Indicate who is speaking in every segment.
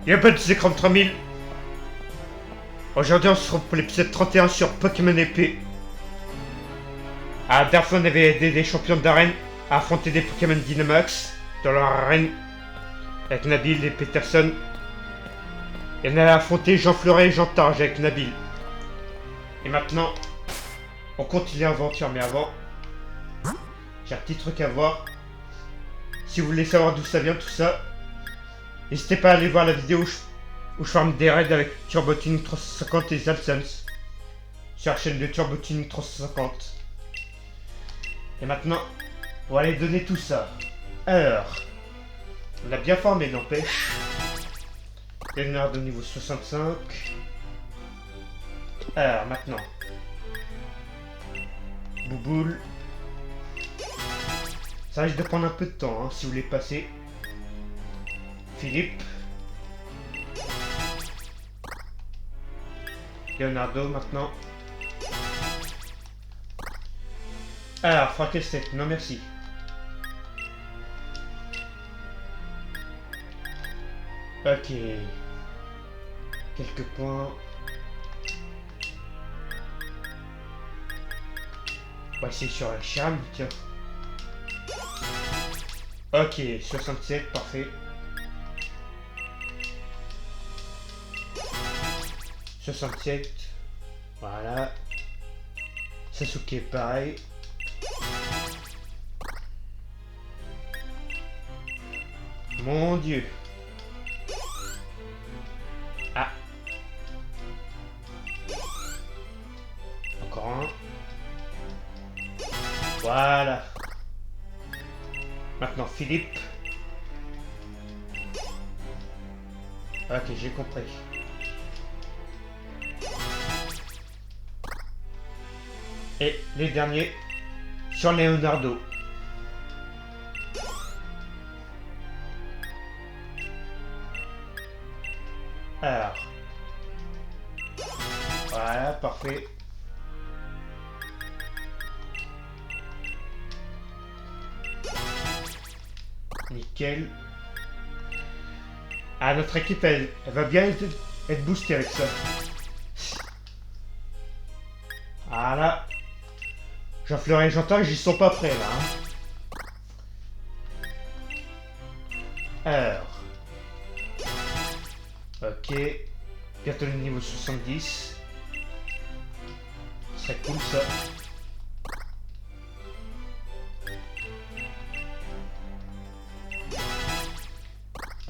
Speaker 1: Y'a pas de Zekrom 3000. Aujourd'hui on se retrouve pour l'épisode 31 sur Pokémon épée. À la dernière fois on avait aidé des champions d'arène à affronter des Pokémon Dynamax dans leur arène avec Nabil et Peterson. Et on a affronté Jean Fleuret et Jean Targe avec Nabil. Et maintenant on continue l'aventure, mais avant j'ai un petit truc à voir. Si vous voulez savoir d'où ça vient tout ça, n'hésitez pas à aller voir la vidéo où je farme des raids avec Turbotuning 350 et Zalsans sur la chaîne de Turbotuning 350. Et maintenant, on va aller donner tout ça. Alors, on a bien formé, n'empêche. Léonard de niveau 65. Alors, maintenant. Bouboule. Ça risque de prendre un peu de temps, hein, si vous voulez passer. Philippe. Leonardo maintenant. Alors, Frankenstein, non merci. Ok. Quelques points. On va essayer sur la charme, tiens. Ok, 67, parfait. 67. Voilà. Sasuke, pareil. Mon Dieu. Ah. Encore un. Voilà. Maintenant Philippe. Ok, j'ai compris. Et les derniers sur Leonardo. Alors. Voilà, parfait. Nickel. Ah, notre équipe, elle va bien être boostée avec ça. Voilà. Jean Fleuret et Jean Targe, ils sont pas prêts là. Hein. Alors. Ok. Bientôt le niveau 70. Ce serait cool ça.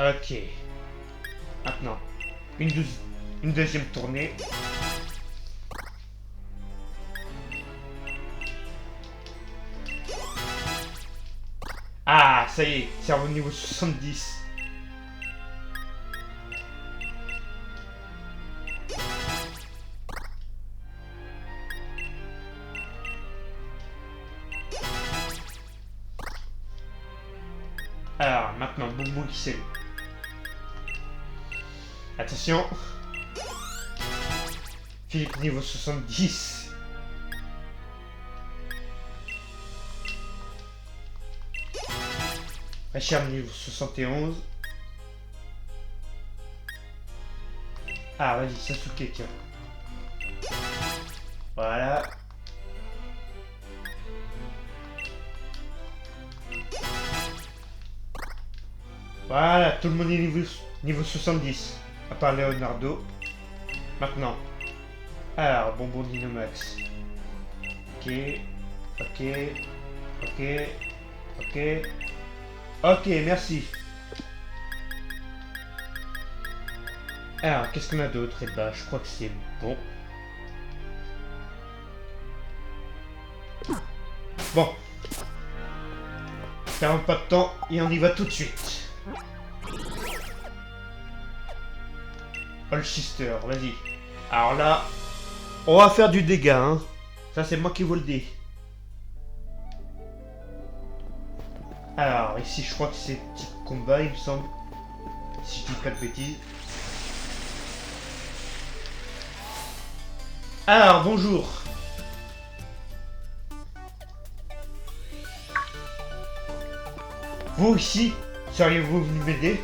Speaker 1: Ok. Maintenant. Une deuxième tournée. Ah, ça y est, c'est revenu au niveau 70. Alors, maintenant, Boubou qui c'est. Attention. Philippe niveau 70. Richard niveau 71. Ah, vas-y, Sasuke, tiens. Voilà. Voilà, tout le monde est niveau 70. À part Leonardo. Maintenant. Alors, bonbon Dynamax. Ok. Ok. Ok. Ok. Ok, merci. Alors, qu'est-ce qu'on a d'autre? Eh ben, je crois que c'est bon. Bon. Perdons pas de temps et on y va tout de suite. Holchester, vas-y. Alors là, on va faire du dégât, hein. Ça, c'est moi qui vous le dis. Alors, ici, je crois que c'est type combat, il me semble. Si je dis pas de bêtises. Alors, bonjour. Vous ici, seriez-vous venu m'aider?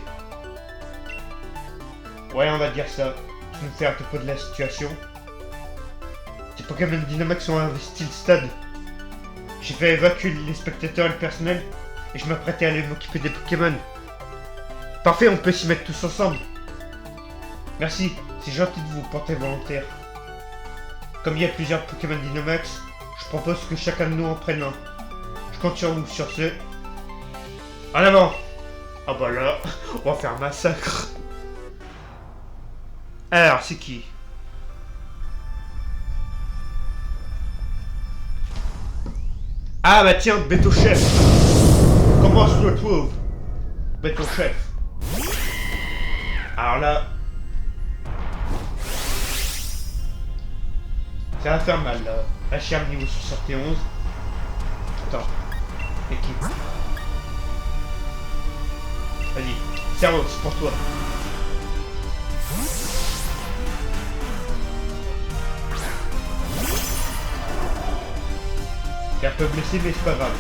Speaker 1: Ouais, on va dire ça. Je me fais un topo de la situation. Les Pokémon Dynamax ont investi le stade. J'ai fait évacuer les spectateurs et le personnel, et je m'apprêtais à aller m'occuper des Pokémon. Parfait, on peut s'y mettre tous ensemble. Merci, c'est gentil de vous porter volontaire. Comme il y a plusieurs Pokémon Dynamax, je propose que chacun de nous en prenne un. Je compte sur vous sur ce. En avant! Ah bah là, on va faire un massacre. Alors, c'est qui? Ah bah tiens, Beto Chef. Comment je le trouve? Beto Chef. Alors là... ça va faire mal là. HM niveau 71. Attends. Équipe. Vas-y. Cerveau, c'est pour toi. T'es un peu blessé mais c'est pas grave.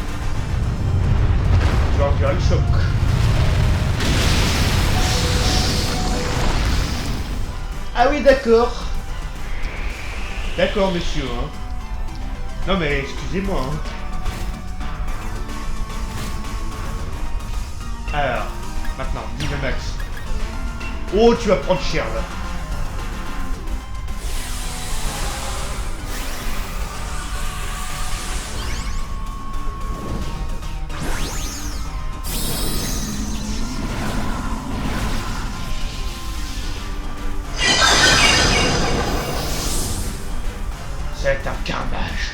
Speaker 1: Tu vas endurer le choc. Ah oui d'accord. D'accord monsieur hein. Non mais excusez-moi hein. Alors, maintenant, Dynamax. Oh tu vas prendre cher là. C'est un carnage.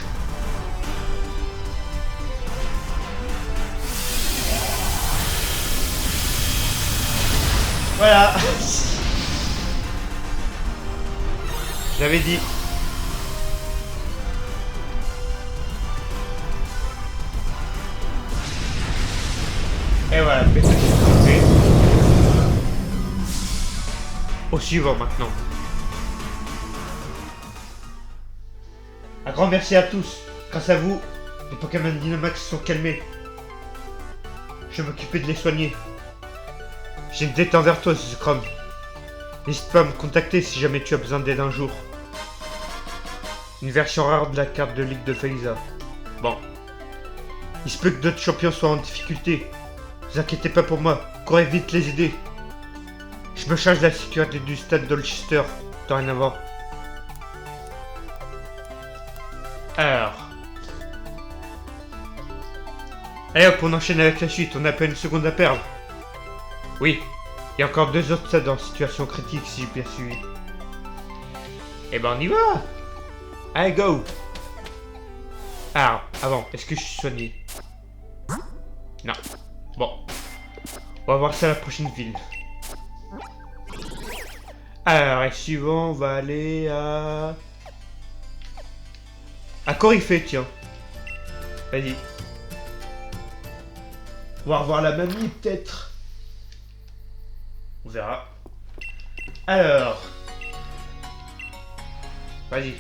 Speaker 1: Voilà. J'avais dit. Et voilà, le message est fait. Au suivant maintenant. Un grand merci à tous. Grâce à vous, les Pokémon Dynamax sont calmés. Je vais m'occuper de les soigner. J'ai une dette envers toi, Scrum. N'hésite pas à me contacter si jamais tu as besoin d'aide un jour. Une version rare de la carte de Ligue de Feliza. Bon. Il se peut que d'autres champions soient en difficulté. Ne vous inquiétez pas pour moi. Courez vite les aider. Je me charge de la sécurité du stade d'Olchester. Dorénavant. Alors. Allez hop, on enchaîne avec la suite. On n'a pas une seconde à perdre. Oui, il y a encore 2 autres stades en situation critique si j'ai bien suivi. Eh ben on y va. Allez go. Alors, avant, est-ce que je suis soigné? Non. Bon. On va voir ça à la prochaine ville. Alors, et suivant, on va aller à... à Coryphée, tiens. Vas-y. On va revoir la mamie, peut-être. On verra. Alors. Vas-y.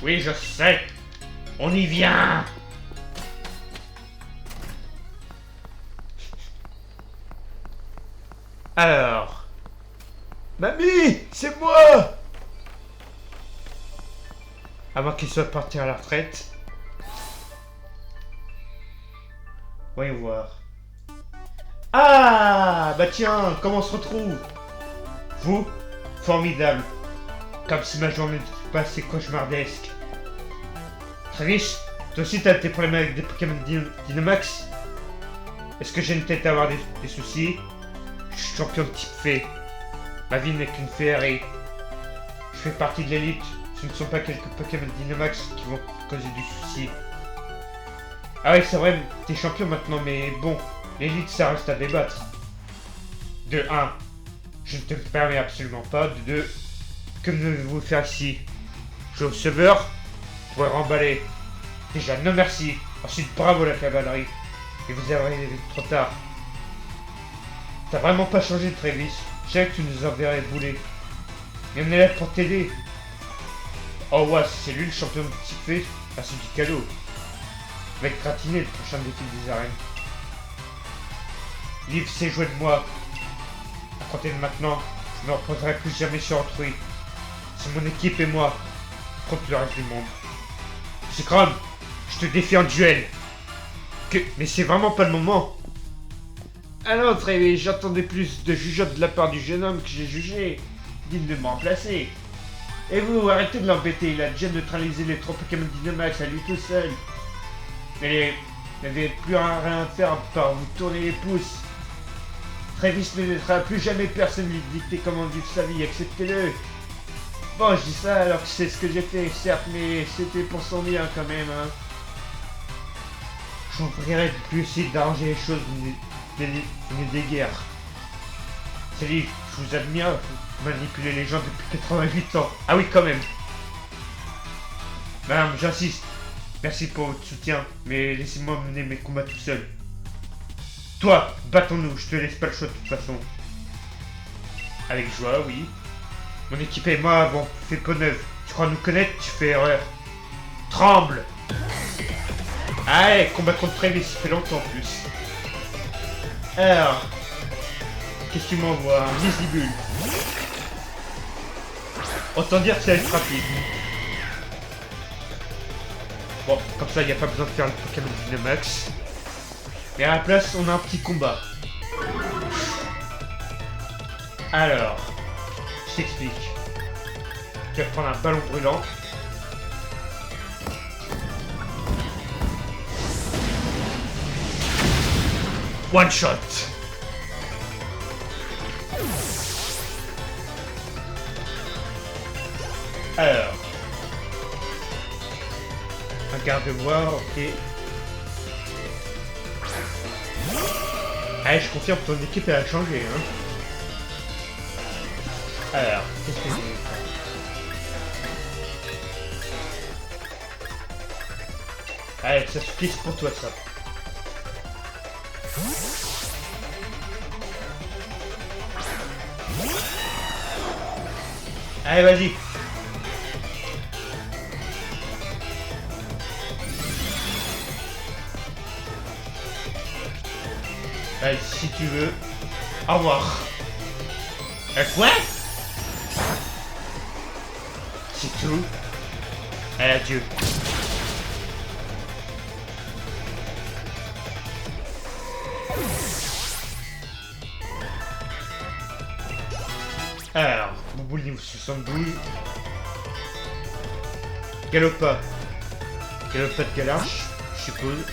Speaker 1: Oui, je sais. On y vient. Alors. Mamie, c'est moi. Avant qu'il soit parti à la retraite. Voyons voir. Ah, bah tiens, comment on se retrouve? Vous, formidable. Comme si ma journée n'était pas assez cauchemardesque. Travis, toi aussi t'as des problèmes avec des Pokémon Dynamax? Est-ce que j'ai une tête à avoir des soucis? Je suis champion de type fée. Ma vie n'est qu'une féerie. Je fais partie de l'élite. Ce ne sont pas quelques Pokémon Dynamax qui vont causer du souci. Ah oui, c'est vrai, t'es champion maintenant, mais bon, l'élite ça reste à débattre. De 1, je ne te permets absolument pas. De 2, que venez-vous faire ici? Jouer au sauveur? Pour remballer. Déjà, non merci. Ensuite, bravo la cavalerie. Et vous arrivez trop tard. T'as vraiment pas changé, Travis. Je sais que tu nous enverrais bouler. Mais on est là pour t'aider. Oh ouais, c'est lui le champion de petit fait, à celui du cadeau. Va être gratiné le prochain défi des arènes. Livre s'est joué de moi. À compter de maintenant, je ne me reposerai plus jamais sur autrui. C'est mon équipe et moi contre le reste du monde. Zekrom, je te défie en duel. Mais c'est vraiment pas le moment. Ah non, Trevi, j'attendais plus de jugeote de la part du jeune homme que j'ai jugé. Digne de me remplacer. Et vous, arrêtez de l'embêter, il a déjà neutralisé les 3 Pokémon Dynamax à lui tout seul. Mais il n'avait plus rien à faire par vous tourner les pouces. Travis ne laissera plus jamais personne lui dicter comment vivre sa vie, acceptez-le. Bon, je dis ça alors que c'est ce que j'ai fait, certes, mais c'était pour son bien quand même, hein. Je vous prierai de plus essayer d'arranger les choses, venez des guerres. Salut, je vous admire, vous manipulez les gens depuis 88 ans. Ah oui, quand même. Madame, j'insiste. Merci pour votre soutien, mais laissez-moi mener mes combats tout seul. Toi, battons-nous, je te laisse pas le choix de toute façon. Avec joie, oui. Mon équipe et moi avons fait peau neuve. Tu crois nous connaître, tu fais erreur. Tremble! Allez, combat contre Travis, ça fait longtemps en plus. Alors, qu'est-ce que tu m'envoies? Un Visibule. Autant dire que ça va être rapide. Bon, comme ça, il n'y a pas besoin de faire le Pokémon Dynamax. Mais à la place, on a un petit combat. Alors, je t'explique. Tu vas prendre un ballon brûlant. One shot. Alors. Un garde-bois, ok. Allez, je confirme, ton équipe elle a changé, hein. Alors, qu'est-ce que j'ai? Allez, ça suffit, c'est pour toi ça. Allez, vas-y. Allez, si tu veux. Au revoir. Quoi? C'est tout. Allez, adieu. Alors, Bouboule niveau 72. Galopa. Galopa de Galarche, je suppose.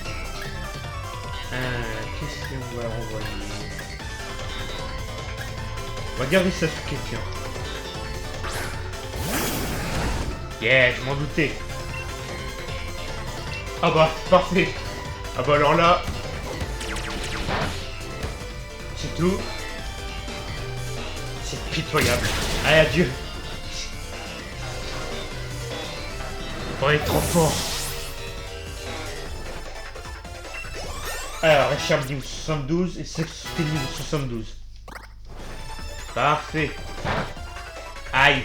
Speaker 1: Qu'est-ce qu'on va renvoyer? On va garder ça sous question. Yeah, je m'en doutais. Ah bah, parfait. Ah bah alors là... C'est tout. C'est pitoyable. Allez, adieu. On est trop fort. Alors, Richard niveau 72 et Sexté niveau 72. Parfait. Aïe.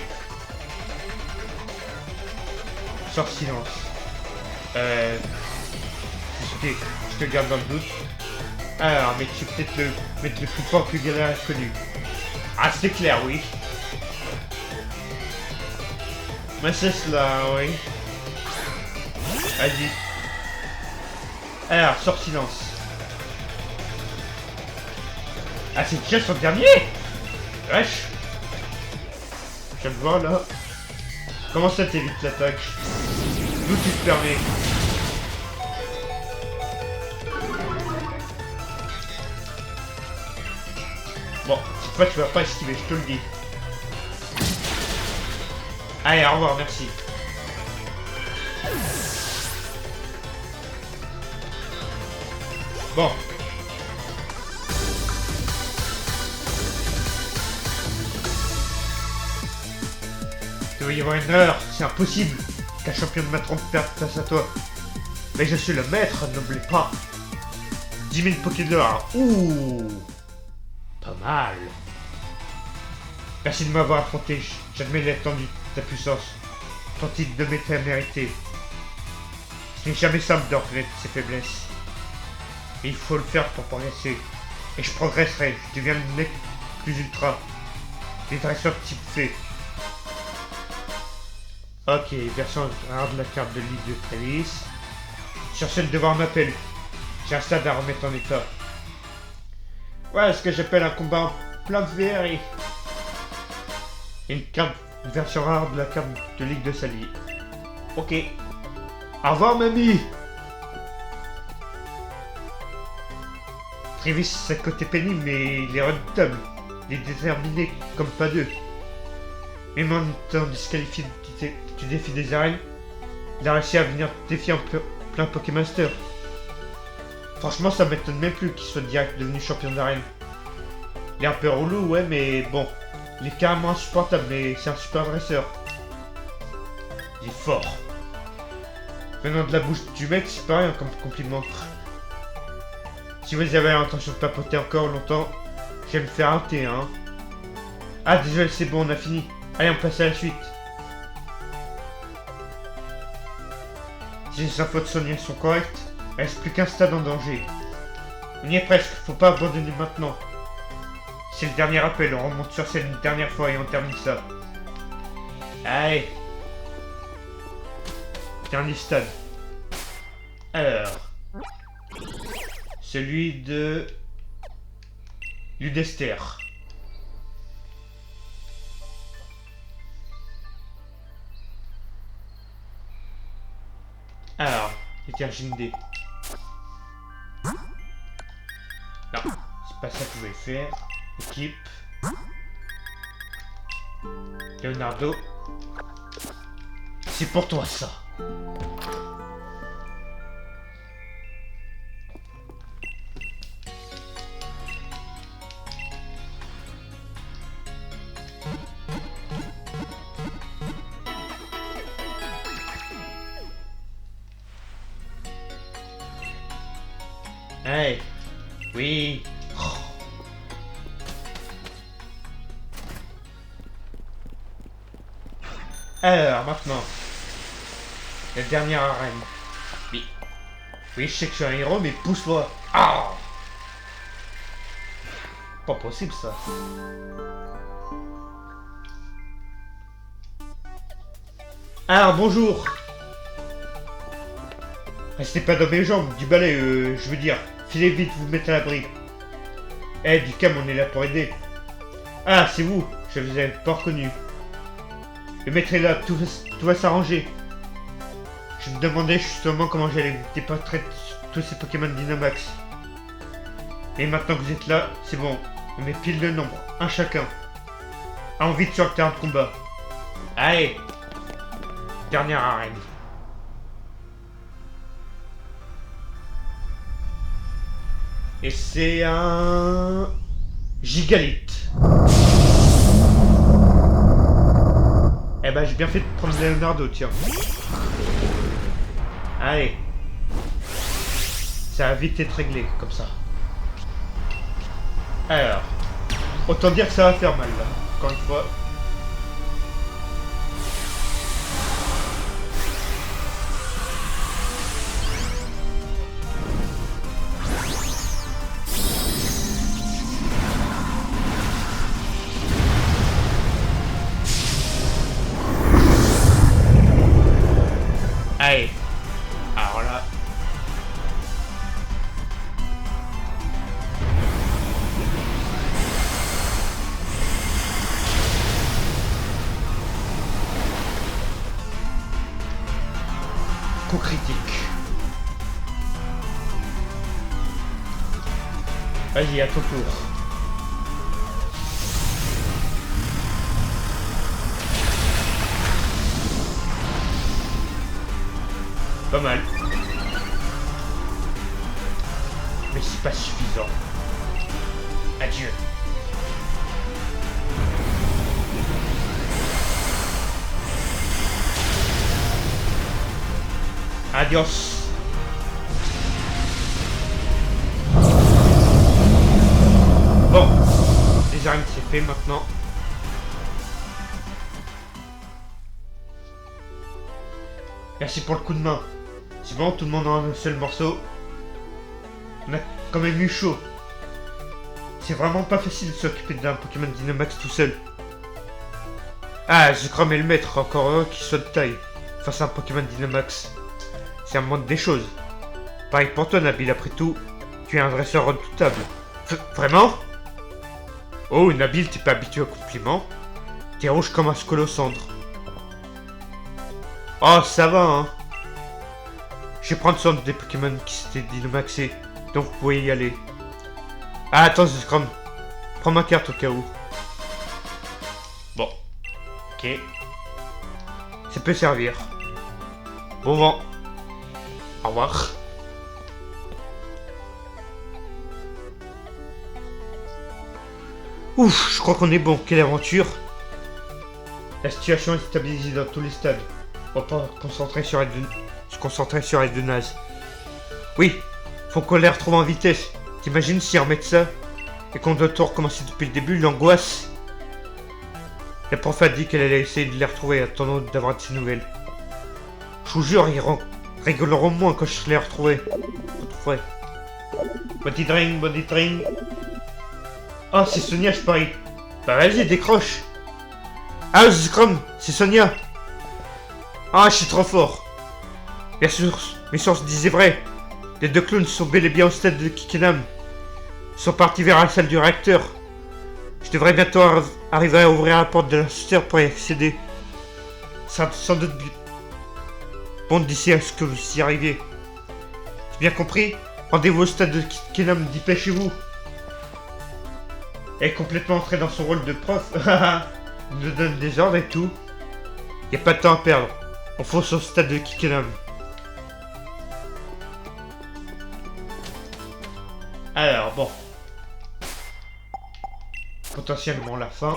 Speaker 1: Sors silence. Je te garde dans le doute. Alors, mais tu peux peut-être mettre le plus fort que Galera a connu. Ah, c'est clair, oui. Mais c'est cela, oui. Vas-y. Alors, sors silence. Ah, c'est déjà son dernier? Wesh. Je viens de voir là. Comment ça t'évite l'attaque? D'où tu te permets? Bon, cette fois tu vas pas esquiver, je te le dis. Allez, au revoir, merci. Bon. Il doit y avoir une erreur, c'est impossible qu'un champion de ma trompe perde face à toi. Mais je suis le maître, n'oublie pas. 10 000 Pokédollars, ouh, pas mal. Merci de m'avoir affronté, j'admets l'étendue de ta puissance. ton titre de maître mérité. Ce n'est jamais simple de reconnaître ses faiblesses. Mais il faut le faire pour progresser. Et je progresserai, je deviens le mec plus ultra. Les dresseurs de type C. Ok, version rare de la carte de Ligue de Travis. Sur celle de devoir m'appelle. J'ai un stade à remettre en état. Ouais, ce que j'appelle un combat en plein VR et... une version rare de la carte de Ligue de Sally. Ok. Au revoir, mamie. Travis, c'est le côté pénible, mais il est redoutable. Il est déterminé comme pas deux. Même en étant disqualifié du défi des arènes, il a réussi à venir défier en plein Pokémon Master. Franchement, ça m'étonne même plus qu'il soit direct devenu champion d'arène. Il est un peu relou, ouais, mais bon. Il est carrément insupportable, mais c'est un super dresseur. Il est fort. Venant de la bouche du mec, c'est pas rien comme compliment. Si vous avez l'intention de papoter encore longtemps, je vais me faire arrêter, hein. Ah, désolé, c'est bon, on a fini. Allez, on passe à la suite. Si les infos de Sonia sont correctes, il reste plus qu'un stade en danger. On y est presque, faut pas abandonner maintenant. C'est le dernier appel, on remonte sur scène une dernière fois et on termine ça. Allez. Dernier stade. Alors. Celui de... Ludester. Alors, Étergine. Non, c'est pas ça que je voulais faire. Équipe. Leonardo. C'est pour toi ça. Hey. Oui. Alors, maintenant. La dernière arène. Oui. Oui, je sais que je suis un héros, mais pousse-moi. Ah. Pas possible, ça. Alors, bonjour. Restez pas dans mes jambes, du balai, je veux dire. Filez vite, vous mettez à l'abri. Eh, du calme, on est là pour aider. Ah, c'est vous. Je vous avais pas reconnu. Le maître est là, tout va s'arranger. Je me demandais justement comment j'allais départager tous ces Pokémon Dynamax. Et maintenant que vous êtes là, c'est bon. On met pile le nombre, un chacun. En vite sur le terrain de combat. Allez. Dernière arène. Et c'est un... Gigalith. Eh ben j'ai bien fait de prendre Leonardo, tiens. Allez. Ça va vite être réglé, comme ça. Alors. Autant dire que ça va faire mal, là. Encore une fois. Allez. Alors là. Coup critique. Vas-y, à ton tour. Pas mal. Mais c'est pas suffisant. Adieu. Adios. Bon. Les arènes c'est fait maintenant. Merci pour le coup de main. C'est bon, tout le monde en a un seul morceau. On a quand même eu chaud. C'est vraiment pas facile de s'occuper d'un Pokémon Dynamax tout seul. Ah, Zekrom est le maître, encore heureux qu'il soit de taille. Face à un Pokémon Dynamax. C'est un monde des choses. Pareil pour toi, Nabil, après tout, tu es un dresseur redoutable. Vraiment? Oh, Nabil, t'es pas habitué aux compliments. T'es rouge comme un scolocendre. Oh, ça va, hein. Je vais prendre soin des Pokémon qui s'étaient Dynamaxés, donc vous pouvez y aller. Ah, attends, Zekrom. Prends ma carte au cas où. Bon. Ok. Ça peut servir. Bon vent. Au revoir. Ouf, je crois qu'on est bon. Quelle aventure. La situation est stabilisée dans tous les stades. On va pas se concentrer sur les deux nazes. Oui, faut qu'on les retrouve en vitesse. T'imagines si on remet ça et qu'on doit tout recommencer depuis le début, l'angoisse. La prof a dit qu'elle allait essayer de les retrouver, attendant d'avoir de ses nouvelles. Je vous jure, ils rigoleront moins quand je les retrouverai. Body drain. Ah, c'est Sonia, je parie. Bah vas-y, décroche. Ah, Zekrom, c'est Sonia. Ah, je suis trop fort. Bien sûr, mes sources disaient vrai. Les deux clowns sont bel et bien au stade de Kikenam. Ils sont partis vers la salle du réacteur. Je devrais bientôt arriver à ouvrir la porte de l'ascenseur pour y accéder. Sans doute bon d'ici à ce que vous y arriviez. J'ai bien compris? Rendez-vous au stade de Kikenam, dépêchez-vous. Elle est complètement entrée dans son rôle de prof. Il nous donne des ordres et tout. Y a pas de temps à perdre. On fonce au stade de Kikenam. Alors, bon. Potentiellement la fin.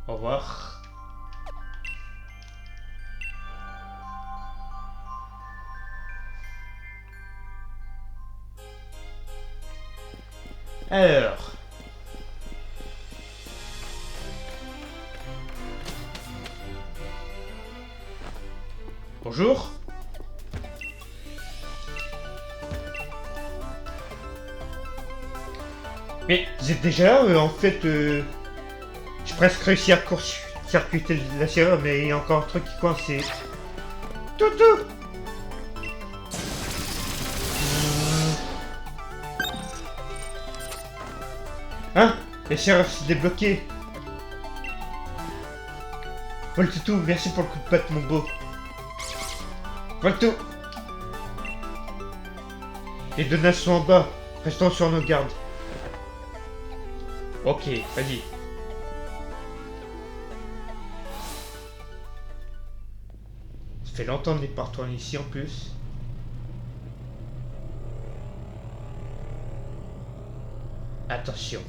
Speaker 1: Au revoir. Alors. Bonjour. Mais vous êtes déjà là, en fait, j'ai presque réussi à court-circuiter la serrure, mais il y a encore un truc qui coince, c'est... Toutou. Hein? La serrure s'est débloquée. Voltoutou, merci pour le coup de patte, mon beau. Voltou. Les deux nasses sont en bas, restons sur nos gardes. Ok, vas-y. Ça fait longtemps qu'on est pas retourné ici en plus. Attention.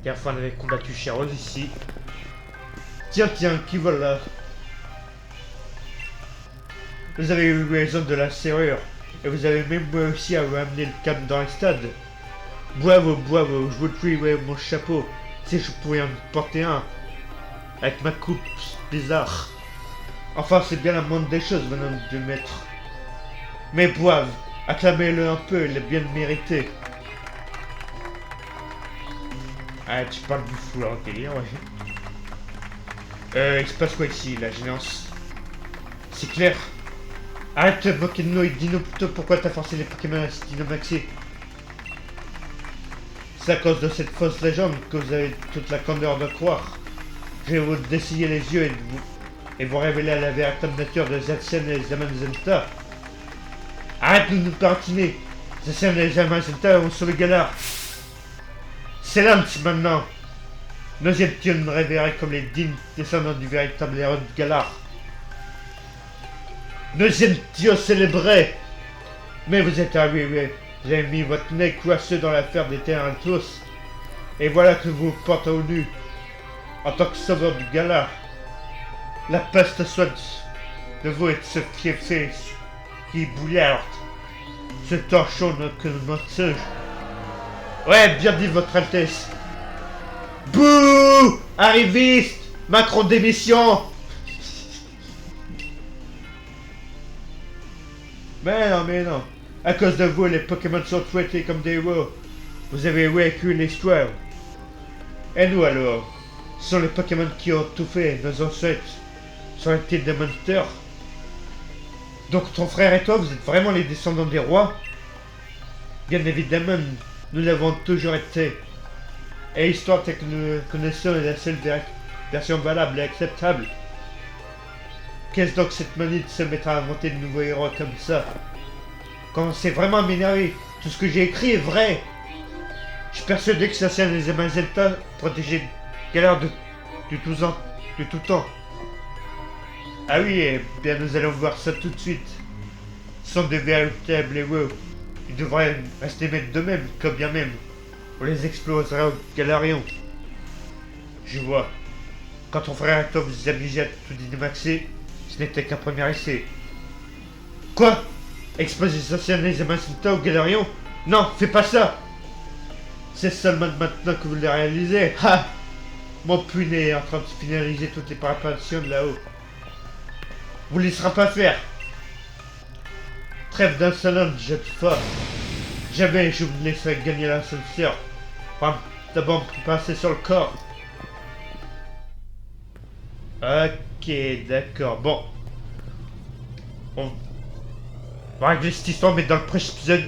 Speaker 1: Dernière fois on avait combattu Chéreuse ici. Tiens, qui voilà. Vous avez eu raison de la serrure. Et vous avez même réussi à ramener le câble dans les stades. Bravo, je vous prierai mon chapeau. Si je pouvais en porter un. Avec ma coupe bizarre. Enfin, c'est bien la moindre des choses venant du maître. Mais brave, acclamez-le un peu, il est bien mérité. Ah, tu parles du fou là, délire, ouais. Il se passe quoi ici, la gênance? C'est clair. Arrête de moquer de nous et dis-nous plutôt pourquoi t'as forcé les Pokémon à se dynamaxer. C'est à cause de cette fausse légende que vous avez toute la candeur de croire. Je vais vous dessiller les yeux et vous révéler la véritable nature de Zacian et Zamazenta. Arrête de nous tartiner. Zacian et Zamazenta ont sauvé Galar. C'est Lance maintenant. Nos étions révérés comme les dignes descendants du véritable héros de Galar. Deuxième Dieu célébré. Mais vous êtes arrivé, vous avez mis votre nez coinceux dans l'affaire des Terrantos. Et voilà que vous vous portez au nu. En tant que sauveur du Galar. La peste soit de vous et de ce fiefé qui bouillarde. Ce torchon que mensonge. Ouais, bien dit votre Altesse. Bouh! Arriviste! Macron démission! Mais non. À cause de vous, les Pokémon sont traités comme des héros. Vous avez vécu l'histoire. Et nous alors? Ce sont les Pokémon qui ont tout fait, nos ancêtres. Sont été des monsters. Donc ton frère et toi, vous êtes vraiment les descendants des rois? Bien évidemment, nous l'avons toujours été. Et l'histoire telle que nous connaissons est la seule version valable et acceptable. Qu'est-ce donc cette manie de se mettre à inventer de nouveaux héros comme ça? Commencez vraiment à m'énerver. Tout ce que j'ai écrit est vrai. Je suis persuadé que ça sert les Amazenta protéger Galar de tout temps. Ah oui, eh bien nous allons voir ça tout de suite. Ce sont de véritables héros. Ils devraient rester maîtres d'eux-mêmes, comme bien même. On les explosera au Galarion. Je vois. Quand ton frère et toi vous amusez à tout dynamaxer, ce n'était qu'un premier essai. Quoi? Exploser les anciens Amazenta au Galarion? Non, fais pas ça! C'est seulement maintenant que vous le réalisez. Ha! Mon puné est en train de finaliser toutes les préparations de là-haut. Vous ne laissera pas faire. Trêve d'insolence, jette fort. Jamais je vous laisserai gagner l'ascenseur. D'abord me passer sur le corps. Ok, d'accord. Bon. On va régler cette histoire, mais dans le prochain épisode.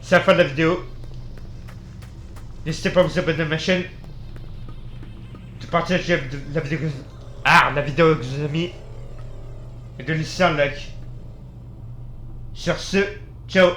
Speaker 1: C'est la fin de la vidéo. N'hésitez pas à vous abonner à ma chaîne. De partager la vidéo avec vos amis. Et de laisser un like. Sur ce, ciao.